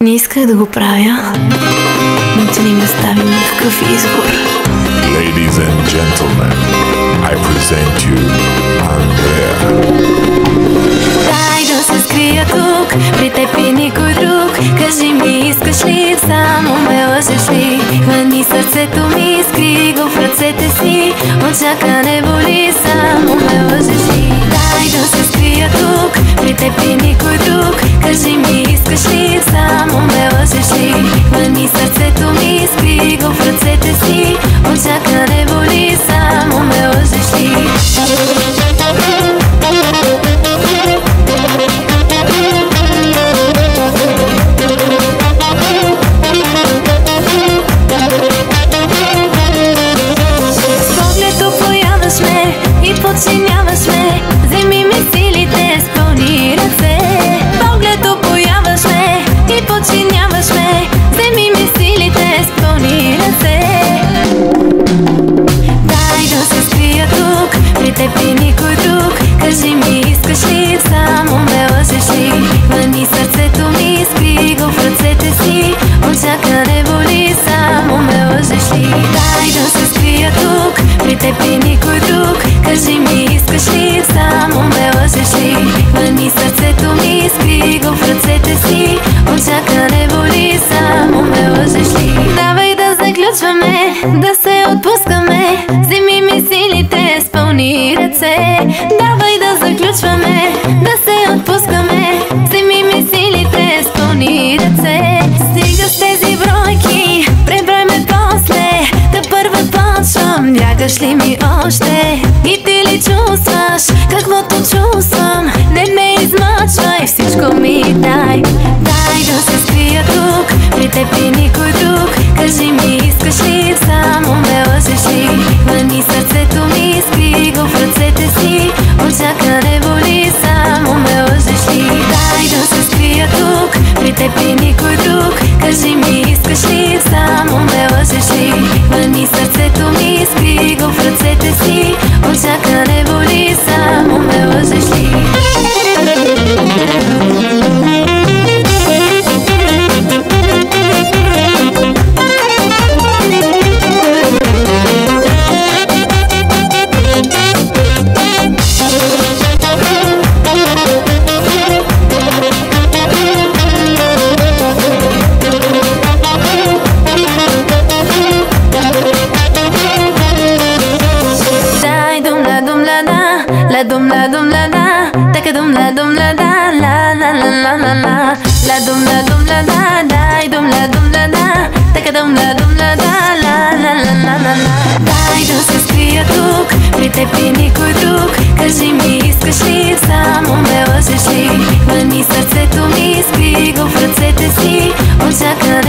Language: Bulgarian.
Не исках да го правя, но ти не ми остави никакъв избор. Ladies and gentlemen, I present you Андрея. Дай да се скрия тук, при теб и никой друг. Кажи ми, искаш ли, само ме лъжеш ли? Хвани сърцето ми, скри го в ръцете си. Очакване боли, само ме лъжеш ли? Дай да се скрия тук, при теб и никой друг. Кажи ми, искаш ли, само ме лъжеш ли? Хвани сърцето ми, скри го в ръцете си. Очакване боли, само ме лъжеш ли? И подчиняваш ме, вземи ми силите с пълни ръце. Поглед опояваш ме и подчиняваш ме, вземи ми силите с пълни ръце. Дай да се скрия тук, при теб и никой друг. Кажи ми, искаш ли, само ме лъжеш ли? Хвани сърцето ми, скри го в ръцете си. Очакване боли, само ме лъжеш ли? Дай да се скрия тук, при теб и никой друг. Кажи ми, искаш ли, само ме лъжеш ли? Хвани сърцето ми, скри го в ръцете си. Очакване боли, само ме лъжеш ли? Давай да заключваме, да се отпускаме. Вземи ми силите с пълни ръце. Давай да заключваме, да се отпускаме. Вземи ми силите с пълни ръце. Стига с тези бройки, преброй ме после. Да първа почвам, лягаш ли ми още? И ти ли чувстваш каквото чувствам? Не ме измъчвай, всичко ми дай. Дай да се скрия тук, при теб и никой друг. Кажи ми, искаш ли, само ме лъжеш ли? Хвани сърцето ми, скри го в ръцете си. Очакване боли, само ме лъжеш ли? Дай да се скрия тук, при теб и никой друг. Кажи ми, искаш ли, само ме лъжеш ли? Хвани сърцето ми, скри го в ръцете си. Очакване боли, само ме лъжеш ли? La dum la dum la da, taka dum la da, la la la la la la. La dum la da, dai dum la da, taka dum la da, la la la la la la. Дай да се скрия тук, при теб и никой друг. Кажи ми, искаш ли, само ме лъжеш ли? Хвани сърцето ми, скри го в ръцете си. Очакване